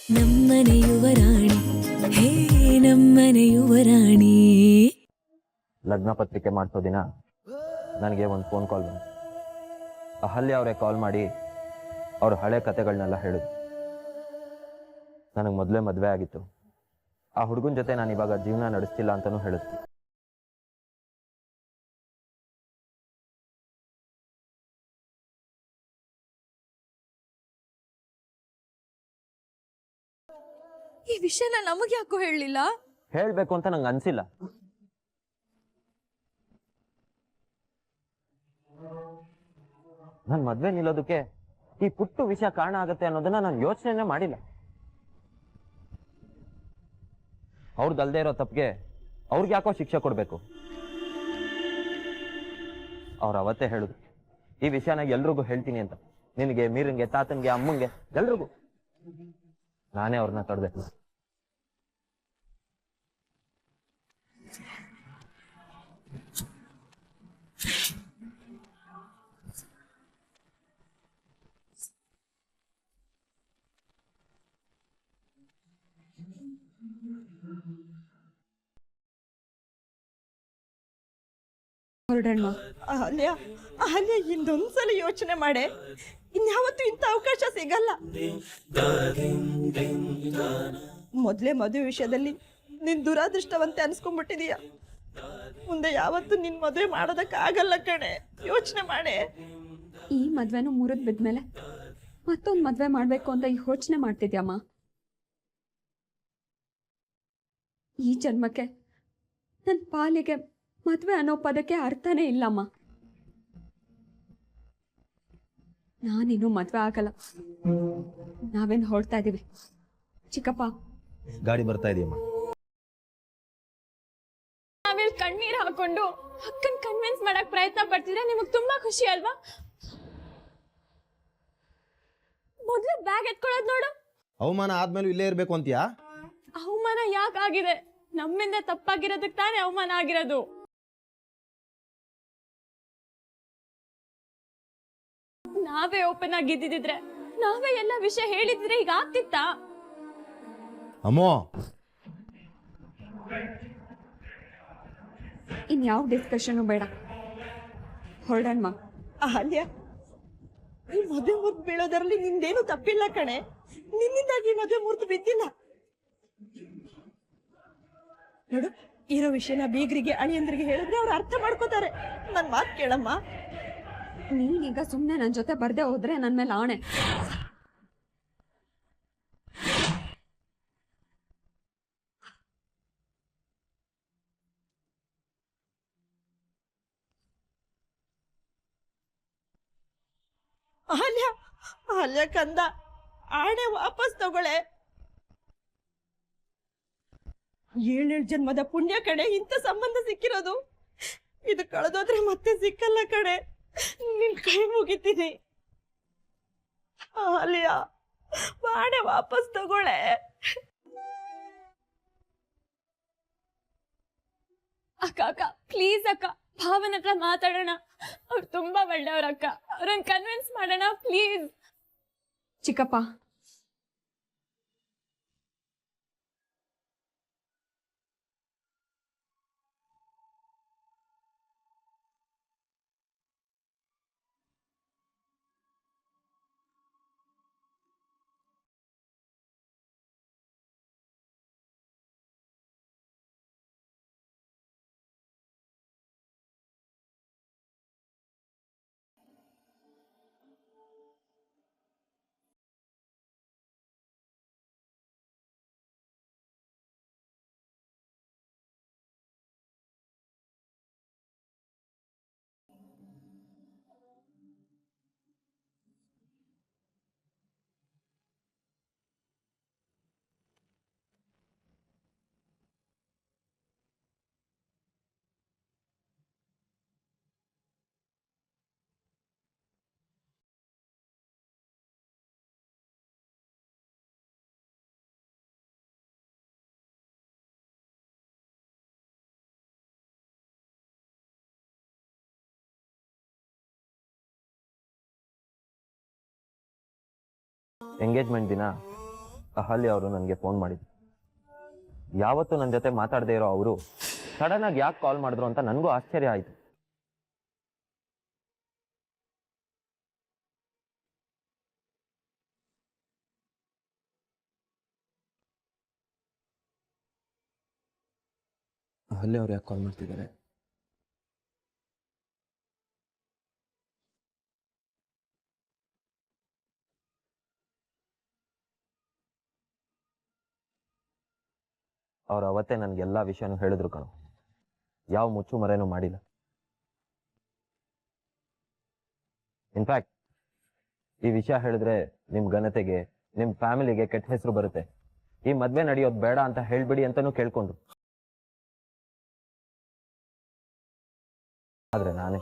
ನಮ್ಮನೆ ಯುವರಾಣಿ ಹೇ ನಮ್ಮನೆ ಯುವರಾಣಿ. ಲಗ್ನ ಪತ್ರಿಕೆ ಮಾಡಿಸೋ ದಿನ ನನಗೆ ಒಂದು ಫೋನ್ ಕಾಲ್ ಬಂತು. ಅಹಲ್ಯ ಅವರೇ ಕಾಲ್ ಮಾಡಿ ಅವ್ರ ಹಳೆ ಕತೆಗಳನ್ನೆಲ್ಲ ಹೇಳಿದ್ರು. ನನಗೆ ಮೊದಲೇ ಮದುವೆ ಆಗಿತ್ತು. ಆ ಹುಡುಗನ ಜೊತೆ ನಾನು ಇವಾಗ ಜೀವನ ನಡೆಸ್ತಿಲ್ಲ ಅಂತಲೂ ಹೇಳಿದ್ರು. ಈ ವಿಷಯನ ನಮಗೆ ಯಾಕೋ ಹೇಳಲಿಲ್ಲ? ಹೇಳಬೇಕು ಅಂತ ನಂಗೆ ಅನ್ಸಿಲ್ಲ. ನನ್ನ ಮದುವೆ ನಿಲ್ಲೋದಕ್ಕೆ ಈ ಪುಟ್ಟು ವಿಷಯ ಕಾರಣ ಆಗತ್ತೆ ಅನ್ನೋದನ್ನ ನಾನು ಯೋಚನೆ ಮಾಡಿಲ್ಲ. ಅವ್ರದ್ದಲ್ದೇ ಇರೋ ತಪ್ಪಿಗೆ ಅವ್ರಿಗೆ ಯಾಕೋ ಶಿಕ್ಷೆ ಕೊಡ್ಬೇಕು? ಅವ್ರು ಅವತ್ತೇ ಹೇಳಿದ್ರು ಈ ವಿಷಯನ ಎಲ್ರಿಗೂ ಹೇಳ್ತೀನಿ ಅಂತ. ನಿನಗೆ, ಮೀರಂಗೆ, ತಾತನ್ಗೆ, ಅಮ್ಮಂಗೆ, ಎಲ್ರಿಗೂ. ನಾನೇ ಅವ್ರನ್ನ ತಡೆದೆ. ಹೊರಡಣ್ಣ. ಅಹಲ್ಯ, ಅಹಲ್ಯ, ಇನ್ನೊಂದ್ಸಲ ಯೋಚನೆ ಮಾಡೆ. ಇನ್ಯಾವತ್ತೂ ಇಂಥ ಅವಕಾಶ ಸಿಗಲ್ಲ. ಮೊದಲೇ ಮದುವೆ ವಿಷಯದಲ್ಲಿ ನಿನ್ ದುರಾದೃಷ್ಟವಂತೆ ಅನ್ಸ್ಕೊಂಡ್ಬಿಟ್ಟಿದೀಯ. ಮುಂದೆ ಯಾವತ್ತೂ ನಿನ್ ಮದುವೆ ಮಾಡೋದಕ್ಕಾಗಲ್ಲ ಕಣೆ. ಯೋಚನೆ ಮಾಡೆ. ಈ ಮದ್ವೆನೂ ಮುರಿದ್ ಬಿದ್ಮೇಲೆ ಮತ್ತೊಂದು ಮದ್ವೆ ಮಾಡ್ಬೇಕು ಅಂತ ಯೋಚನೆ ಮಾಡ್ತಿದ್ಯಮ್ಮ. ಈ ಜನ್ಮಕ್ಕೆ ನನ್ನ ಪಾಲಿಗೆ ಮದ್ವೆ ಅನ್ನೋ ಪದಕ್ಕೆ ಅರ್ಥನೇ ಇಲ್ಲಮ್ಮ. ನಾನಿನ್ನೂ ಮದ್ವೆ ಆಗಲ್ಲ. ನಾವೇನು ಹೊರಡ್ತಾ ಇದೀವಿ. ಚಿಕ್ಕಪ್ಪ, ಗಾಡಿ ಬರ್ತಾ ಇದೆಯಮ್ಮ. ನಾವಿಲ್ಲಿ ಕಣ್ಣೀರ್ ಹಾಕೊಂಡು ಅಕ್ಕನ್ ಕನ್ವಿನ್ಸ್ ಮಾಡಕ್ ಪ್ರಯತ್ನ ಪಡ್ತಿದ್ರೆ ನಿಮಗ್ ತುಂಬಾ ಖುಷಿ ಅಲ್ವಾ? ಮೊದ್ಲು ಬ್ಯಾಗ್ ಎತ್ಕೊಳ್ಳೋದ್ ನೋಡು. ಅವಮಾನ ಆದ್ಮೇಲೆ ಇಲ್ಲೇ ಇರ್ಬೇಕು ಅಂತೀಯಾ? ಅವಮಾನ ಯಾಕಾಗಿದೆ? ನಮ್ಮಿಂದ ತಪ್ಪಾಗಿರೋದಕ್ಕೆ ತಾನೇ ಅವಮಾನ ಆಗಿರೋದು. ನಾವೇ ಓಪನ್ ಆಗಿದ್ದಿದ್ರೆ, ನಾವೇ ಎಲ್ಲ ವಿಷಯ ಹೇಳಿದ್ರೆ ಈಗ ಆಗ್ತಿತ್ತಾ? ಅಮ್ಮೋ, ಇನ್ಯಾವ ಡಿಸ್ಕಷನು ಬೇಡ, ಹೊರಡಣ್ಮ. ಅಹಲ್ಯ, ಈ ಮದುವೆ ಮುರಿದು ಬೀಳೋದರಲ್ಲಿ ನಿಂದೇನು ತಪ್ಪಿಲ್ಲ ಕಣೆ. ನಿನ್ನಿಂದಾಗಿ ಮದುವೆ ಮುರಿದು ಬಿದ್ದಿಲ್ಲ ನೋಡು. ಇರೋ ವಿಷಯನ ಬೀಗರಿಗೆ, ಅಳಿಯಂದ್ರಿಗೆ ಹೇಳಿದ್ರೆ ಅವ್ರು ಅರ್ಥ ಮಾಡ್ಕೋತಾರೆ. ನನ್ ಮಾತು ಕೇಳಮ್ಮ. ನೀನೀಗ ಸುಮ್ಮನೆ ನನ್ನ ಜೊತೆ ಬರ್ದೆ ಹೋದ್ರೆ ನನ್ನ ಮೇಲೆ ಆಣೆ. ಅಹಲ್ಯ, ಅಹಲ್ಯ ಕಂದ, ಆಣೆ ವಾಪಸ್ ತಗೊಳೆ. 7 ಜನ್ಮದ ಪುಣ್ಯ ಕಣೆ ಇಂಥ ಸಂಬಂಧ ಸಿಕ್ಕಿರೋದು. ಇದು ಕಳೆದೋದ್ರೆ ಮತ್ತೆ ಸಿಕ್ಕಲ್ಲ ಕಣೆ. ನಿನ್ ಕೈ ಮುಗಿತೀನಿ ಅಹಲ್ಯ. ಆಣೆ ವಾಪಸ್ ತಗೊಳೆ. ಅಕ್ಕ ಅಕ್ಕ ಪ್ಲೀಸ್ ಅಕ್ಕ, ಭಾವನ ಹತ್ರ ಮಾತಾಡೋಣ. ಅವ್ರು ತುಂಬಾ ಒಳ್ಳೆಯವ್ರ ಅಕ್ಕ. ಅವ್ರನ್ನ ಕನ್ವಿನ್ಸ್ ಮಾಡೋಣ ಪ್ಲೀಸ್. ಚಿಕ್ಕಪ್ಪ, ಎಂಗೇಜ್ಮೆಂಟ್ ದಿನ ಅಹಲ್ಯ ಅವರು ನನಗೆ ಫೋನ್ ಮಾಡಿದ್ರು. ಯಾವತ್ತೂ ನನ್ನ ಜೊತೆ ಮಾತಾಡದೇ ಇರೋ ಅವರು ಸಡನ್ ಆಗಿ ಯಾಕೆ ಕಾಲ್ ಮಾಡಿದ್ರು ಅಂತ ನನಗೂ ಆಶ್ಚರ್ಯ ಆಯಿತು. ಅಹಲ್ಯ ಅವ್ರು ಯಾಕೆ ಕಾಲ್ ಮಾಡ್ತಿದ್ದಾರೆ? ಅವ್ರು ಅವತ್ತೇ ನನಗೆಲ್ಲ ವಿಷಯನೂ ಹೇಳಿದ್ರು ಕಣೋ. ಯಾವ ಮುಚ್ಚು ಮರೆನೂ ಮಾಡಿಲ್ಲ. ಇನ್ಫ್ಯಾಕ್ಟ್ ಈ ವಿಷಯ ಹೇಳಿದ್ರೆ ನಿಮ್ ಘನತೆಗೆ, ನಿಮ್ ಫ್ಯಾಮಿಲಿಗೆ ಕೆಟ್ಟ ಹೆಸರು ಬರುತ್ತೆ, ಈ ಮದ್ವೆ ನಡೆಯೋದು ಬೇಡ ಅಂತ ಹೇಳ್ಬಿಡಿ ಅಂತಾನೂ ಕೇಳ್ಕೊಂಡ್ರು. ಆದ್ರೆ ನಾನೇ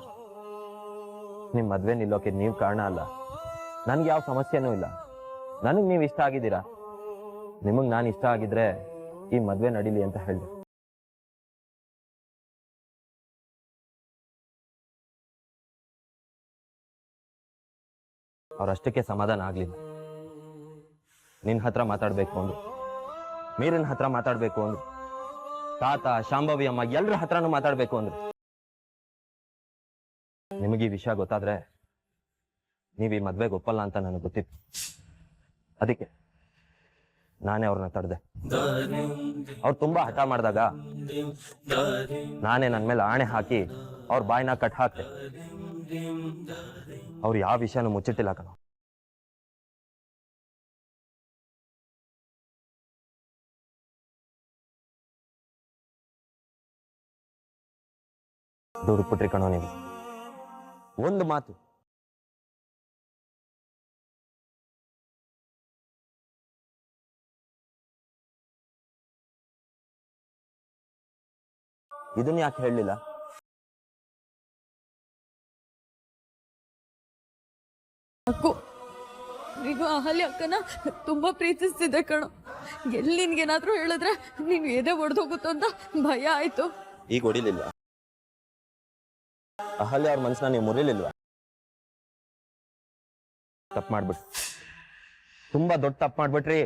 ನಿಮ್ ಮದ್ವೆ ನಿಲ್ಲೋಕೆ ನೀವ್ ಕಾರಣ ಅಲ್ಲ, ನನ್ಗೆ ಯಾವ ಸಮಸ್ಯೆನೂ ಇಲ್ಲ. ನನಗ್ ನೀವ್ ಇಷ್ಟ ಆಗಿದ್ದೀರಾ, ನಿಮಗ್ ನಾನು ಇಷ್ಟ ಆಗಿದ್ರೆ ಈ ಮದ್ವೆ ನಡೀಲಿ ಅಂತ ಹೇಳಿದೆ. ಅವ್ರಷ್ಟಕ್ಕೆ ಸಮಾಧಾನ ಆಗ್ಲಿಲ್ಲ. ನಿನ್ ಹತ್ರ ಮಾತಾಡ್ಬೇಕು ಅಂದ್ರು, ಮೀರನ್ ಹತ್ರ ಮಾತಾಡ್ಬೇಕು ಅಂದ್ರು, ತಾತ, ಶಾಂಭವಿ ಅಮ್ಮ ಎಲ್ರ ಹತ್ರನೂ ಮಾತಾಡ್ಬೇಕು ಅಂದ್ರು. ನಿಮಗೆ ಈ ವಿಷಯ ಗೊತ್ತಾದ್ರೆ ನೀವ್ ಈ ಮದ್ವೆಗೆ ಒಪ್ಪಲ್ಲ ಅಂತ ನನಗೆ ಗೊತ್ತಿತ್ತು. ಅದಕ್ಕೆ ನಾನೇ ಅವ್ರನ್ನ ತಡೆದೆ. ಅವ್ರು ತುಂಬಾ ಹಠ ಮಾಡಿದಾಗ ನಾನೇ ನನ್ನ ಮೇಲೆ ಆಣೆ ಹಾಕಿ ಅವ್ರ ಬಾಯಿನ ಕಟ್ ಹಾಕ್ತೆ. ಅವ್ರು ಯಾವ ವಿಷಯನೂ ಮುಚ್ಚಿಟ್ಟಿಲ್ಲ ಕಣ. ದೂರು ಪುಟ್ರಿ ಕಣೋ ನೀವು. ಒಂದು ಮಾತು, ಇದನ್ನ ಯಾಕೆ ಹೇಳಲಿಲ್ಲ? ಅಕ್ಕು, ನೀನು ಅಹಲ್ಯ ಅಕ್ಕನ ತುಂಬಾ ಪ್ರೀತಿಸ್ತಿದ್ದೆ ಕಣೋ. ಎಲ್ಲಿ ನಿನ್ಗೇನಾದ್ರೂ ಹೇಳಿದ್ರೆ ನೀನು ಎದೆ ಒಡೆದೋಗುತ್ತೋ ಅಂತ ಭಯ ಆಯ್ತು. ಈಗ ಹೊಡಿಲಿಲ್ವಾ? ಅಹಲ್ಯ ಅವ್ರ ಮನಸ್ಸನ್ನ ನೀವು ಮುರಿಲಿಲ್ವಾ? ತಪ್ಪು ಮಾಡ್ಬಿಟ್ರಿ, ತುಂಬಾ ದೊಡ್ಡ ತಪ್ಪು ಮಾಡ್ಬಿಟ್ರಿ.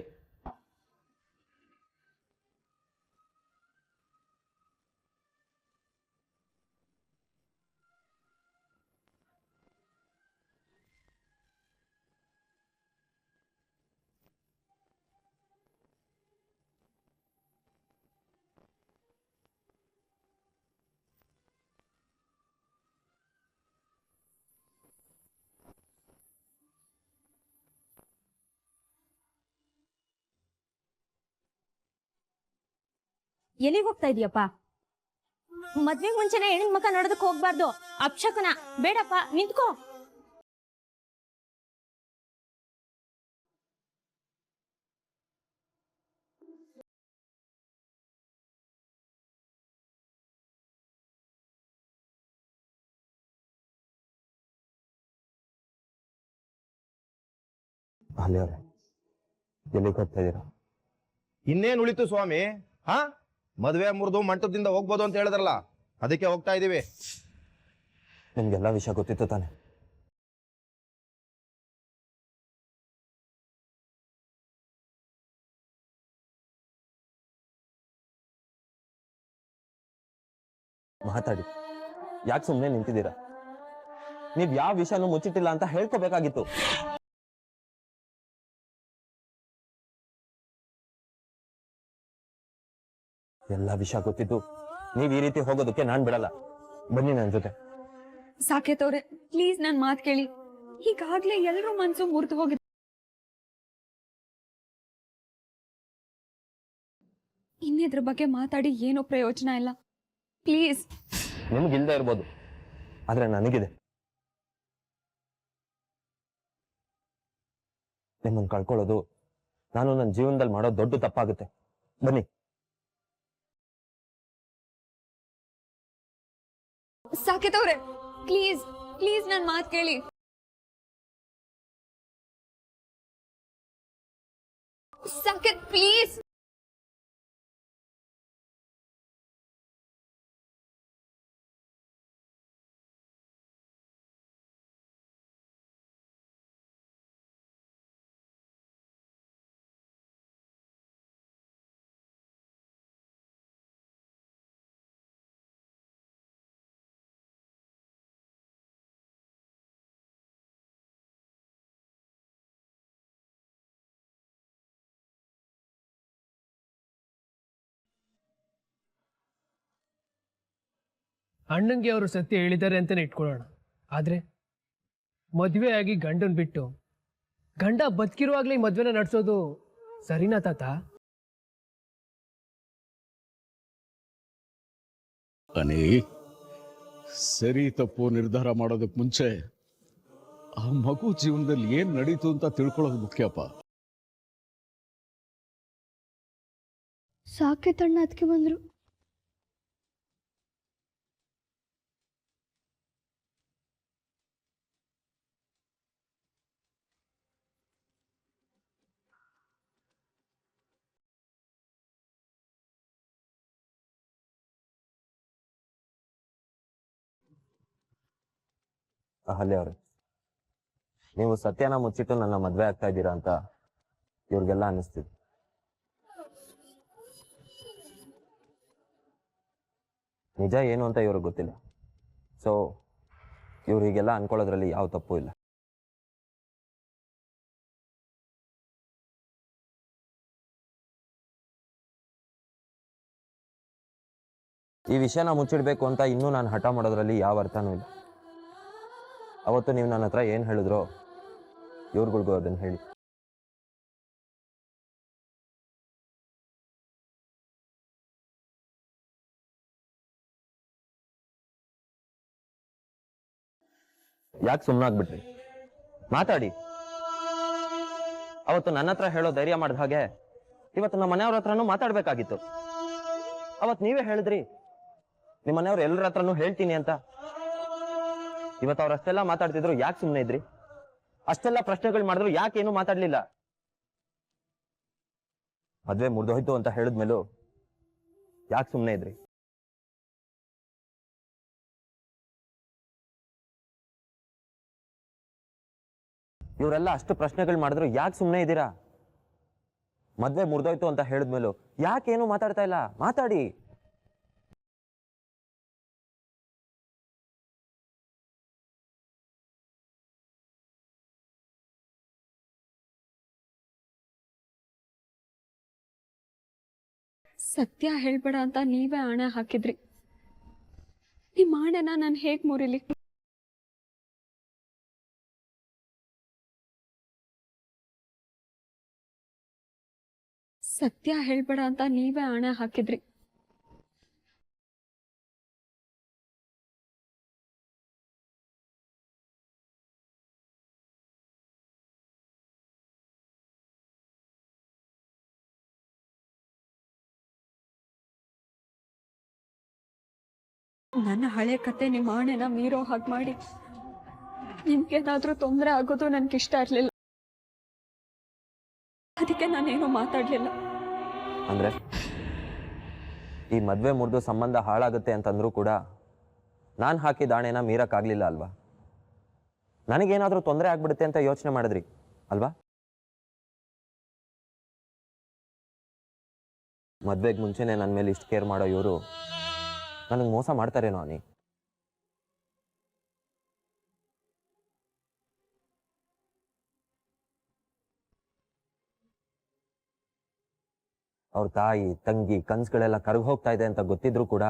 ಎಲ್ಲಿಗೆ ಹೋಗ್ತಾ ಇದೀಯಪ್ಪ? ಮದ್ವೆ ಮುಂಚೆನೆ ಹೆಣ್ಣಿನ ಮುಖ ನೋಡೋದಕ್ಕೆ ಹೋಗ್ಬಾರ್ದು. ಅಪ್ಶಕನ ಬೇಡಪ್ಪ, ನಿಂತ್ಕೋ. ಅಹಲ್ಯ ಅವ್ರೆ, ಎಲ್ಲಿಗೆ ಹೋಗ್ತಾ ಇದ್ದೀರಾ? ಇನ್ನೇನು ಉಳಿತು ಸ್ವಾಮಿ? ಹಾ, ಮದುವೆ ಮುರಿದು ಮಂಟಪದಿಂದ ಹೋಗ್ಬೋದು ಅಂತ ಹೇಳಿದ್ರಲ್ಲ, ಅದಕ್ಕೆ ಹೋಗ್ತಾ ಇದೀವಿ. ನಿಮ್ಗೆಲ್ಲ ವಿಷಯ ಗೊತ್ತಿತ್ತು ತಾನೆ? ಮಾತಾಡಿ, ಯಾಕೆ ಸುಮ್ಮನೆ ನಿಂತಿದ್ದೀರಾ? ನೀವ್ ಯಾವ ವಿಷಯನೂ ಮುಚ್ಚಿಟ್ಟಿಲ್ಲ ಅಂತ ಹೇಳ್ಕೋಬೇಕಾಗಿತ್ತು. ಎಲ್ಲ ವಿಷಯ ಗೊತ್ತಿದ್ದು ನೀವ್ ಈ ರೀತಿ ಹೋಗೋದಕ್ಕೆ ನಾನ್ ಬಿಡಲ್ಲ. ಬನ್ನಿ ನನ್ನ ಜೊತೆ. ಸಾಕೇತ್ ಅವ್ರೆ, ಪ್ಲೀಸ್ ನನ್ ಮಾತ್ ಕೇಳಿ. ಈಗಾಗ್ಲೇ ಎಲ್ರೂ ಮನ್ಸು ಮುರಿದು ಹೋಗಿದೆ. ಇನ್ನಿದ್ರ ಬಗ್ಗೆ ಮಾತಾಡಿ ಏನೋ ಪ್ರಯೋಜನ ಇಲ್ಲ. ಪ್ಲೀಸ್. ನಿಮ್ಗಿಲ್ದೇ ಇರ್ಬೋದು, ಆದ್ರೆ ನನಗಿದೆ. ನಿಮ್ಮನ್ನು ಕಳ್ಕೊಳ್ಳೋದು ನಾನು ನನ್ನ ಜೀವನದಲ್ಲಿ ಮಾಡೋ ದೊಡ್ಡ ತಪ್ಪಾಗುತ್ತೆ. ಬನ್ನಿ. ಸಾಕೇತ್ ಅವ್ರೆ, ಪ್ಲೀಸ್ ಪ್ಲೀಸ್ ನನ್ ಮಾತ್ ಕೇಳಿ. ಸಾಕೇತ್, ಪ್ಲೀಸ್. ಅಣ್ಣಂಗೆ ಅವರು ಸತ್ಯ ಹೇಳಿದ್ದಾರೆ ಅಂತಲೇ ಇಟ್ಕೊಳ್ಳೋಣ. ಆದರೆ ಮದುವೆ ಆಗಿ ಗಂಡನ್ ಬಿಟ್ಟು ಗಂಡ ಬದುಕಿರುವಾಗಲೇ ಈ ಮದುವೆನ ನಡೆಸೋದು ಸರಿನಾ ತಾತ? ಅನಿ, ಸರಿ ತಪ್ಪು ನಿರ್ಧಾರ ಮಾಡೋದಕ್ಕೆ ಮುಂಚೆ ಆ ಮಗು ಜೀವನದಲ್ಲಿ ಏನ್ ನಡೀತು ಅಂತ ತಿಳ್ಕೊಳ್ಳೋದು ಮುಖ್ಯಪ್ಪ. ಸಾಕೇತ್ ಅಣ್ಣ ಅದಕ್ಕೆ ಬಂದ್ರು. ಅಹಲ್ಯ ಅವ್ರೆ, ನೀವು ಸತ್ಯನ ಮುಚ್ಚಿಟ್ಟು ನನ್ನ ಮದ್ವೆ ಆಗ್ತಾ ಇದ್ದೀರಾ ಅಂತ ಇವ್ರಿಗೆಲ್ಲ ಅನ್ನಿಸ್ತಿದೆ. ನಿಜ ಏನು ಅಂತ ಇವ್ರಿಗೆ ಗೊತ್ತಿಲ್ಲ. ಸೊ ಇವ್ರು ಹೀಗೆಲ್ಲ ಅನ್ಕೊಳ್ಳೋದ್ರಲ್ಲಿ ಯಾವ ತಪ್ಪು ಇಲ್ಲ. ಈ ವಿಷಯನ ಮುಚ್ಚಿಡ್ಬೇಕು ಅಂತ ಇನ್ನೂ ನಾನು ಹಠ ಮಾಡೋದ್ರಲ್ಲಿ ಯಾವ ಅರ್ಥನೂ ಇಲ್ಲ. ಅವತ್ತು ನೀವು ನನ್ನ ಹತ್ರ ಏನು ಹೇಳಿದ್ರೋ ಇವ್ರುಗಳಿಗೂ ಅದನ್ನು ಹೇಳಿ. ಯಾಕೆ ಸುಮ್ಮನಾಗ್ಬಿಟ್ರಿ? ಮಾತಾಡಿ. ಅವತ್ತು ನನ್ನ ಹತ್ರ ಹೇಳೋ ಧೈರ್ಯ ಮಾಡಿದ ಹಾಗೆ ಇವತ್ತು ನಮ್ಮ ಮನೆಯವ್ರ ಹತ್ರನೂ ಮಾತಾಡ್ಬೇಕಾಗಿತ್ತು. ಅವತ್ತು ನೀವೇ ಹೇಳಿದ್ರಿ ನಿಮ್ಮ ಮನೆಯವ್ರು ಎಲ್ಲರ ಹತ್ರನೂ ಹೇಳ್ತೀನಿ ಅಂತ. ಇವತ್ತು ಅವ್ರು ಅಷ್ಟೆಲ್ಲ ಮಾತಾಡ್ತಿದ್ರು, ಯಾಕೆ ಸುಮ್ಮನೆ ಇದ್ರಿ? ಅಷ್ಟೆಲ್ಲ ಪ್ರಶ್ನೆಗಳು ಮಾಡಿದ್ರು ಯಾಕೆ ಏನು ಮಾತಾಡ್ಲಿಲ್ಲ? ಮದ್ವೆ ಮುರಿದೋಯ್ತು ಅಂತ ಹೇಳಿದ್ಮೇಲೂ ಯಾಕೆ ಸುಮ್ಮನೆ ಇದ್ರಿ? ಇವರೆಲ್ಲ ಅಷ್ಟು ಪ್ರಶ್ನೆಗಳು ಮಾಡಿದ್ರು ಯಾಕೆ ಸುಮ್ಮನೆ ಇದ್ದೀರಾ? ಮದ್ವೆ ಮುರಿದೋಯ್ತು ಅಂತ ಹೇಳಿದ್ಮೇಲೂ ಯಾಕೇನು ಮಾತಾಡ್ತಾ ಇಲ್ಲ? ಮಾತಾಡಿ. ಸತ್ಯ ಹೇಳ್ಬೇಡ ಅಂತ ನೀವೇ ಆಣೆ ಹಾಕಿದ್ರಿ. ನಿಮ್ಮ ಆಣೆನ ನಾನು ಹೇಗ್ ಮುರಿಲಿ? ಸತ್ಯ ಹೇಳ್ಬೇಡ ಅಂತ ನೀವೇ ಆಣೆ ಹಾಕಿದ್ರಿ. ನನ್ನ ಹಳೆ ಕತೆ ನಿಮ್ಮ ಆಣೆನ ಮೀರೋ ಹಾಗೆ ಮಾಡಿ ನಿಮ್ಗೇನಾದ್ರೂ ತೊಂದರೆ ಆಗೋದು ನನ್ಗಿಷ್ಟ ಇರ್ಲಿಲ್ಲ. ಅದಕ್ಕೆ ನಾನೇನು ಮಾತಾಡ್ಲಿಲ್ಲ. ಅಂದ್ರೆ ಈ ಮದ್ವೆ ಮುರಿದು ಸಂಬಂಧ ಹಾಳಾಗುತ್ತೆ ಅಂತಂದ್ರೂ ಕೂಡ ನಾನು ಹಾಕಿದ ಆಣೆನ ಮೀರಕ್ಕಾಗ್ಲಿಲ್ಲ ಅಲ್ವಾ? ನನಗೇನಾದ್ರೂ ತೊಂದರೆ ಆಗ್ಬಿಡುತ್ತೆ ಅಂತ ಯೋಚನೆ ಮಾಡಿದ್ರಿ ಅಲ್ವಾ? ಮದ್ವೆಗೆ ಮುಂಚೆನೆ ನನ್ನ ಮೇಲೆ ಇಷ್ಟು ಕೇರ್ ಮಾಡೋ ಇವರು ನನಗೆ ಮೋಸ ಮಾಡ್ತಾರೇನೋ ಅನಿ? ಅವ್ರ ತಾಯಿ ತಂಗಿ ಕನ್ಸುಗಳೆಲ್ಲ ಕರಗಿ ಹೋಗ್ತಾ ಇದೆ ಅಂತ ಗೊತ್ತಿದ್ರು ಕೂಡ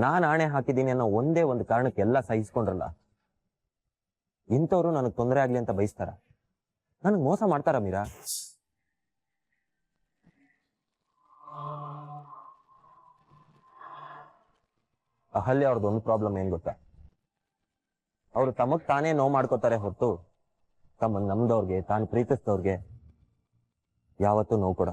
ನಾನು ಆಣೆ ಹಾಕಿದ್ದೀನಿ ಅನ್ನೋ ಒಂದೇ ಒಂದು ಕಾರಣಕ್ಕೆ ಎಲ್ಲ ಸಹಿಸ್ಕೊಂಡ್ರಲ್ಲ. ಇಂಥವ್ರು ನನಗೆ ತೊಂದರೆ ಆಗ್ಲಿ ಅಂತ ಬಯಸ್ತಾರ? ನನಗೆ ಮೋಸ ಮಾಡ್ತಾರ ಮೀರಾ? ಅಹಲ್ಯ ಅವ್ರದ್ದು ಒಂದು ಪ್ರಾಬ್ಲಮ್ ಏನ್ ಗೊತ್ತಾ? ಅವರು ತಮಗ್ ತಾನೇ ನೋವು ಮಾಡ್ಕೋತಾರೆ ಹೊರತು ತಮ್ಮನ್ನ ನಮ್ದವ್ರಿಗೆ, ತಾನು ಪ್ರೀತಿಸಿದವ್ರಿಗೆ ಯಾವತ್ತೂ ನೋವು ಕೊಡ.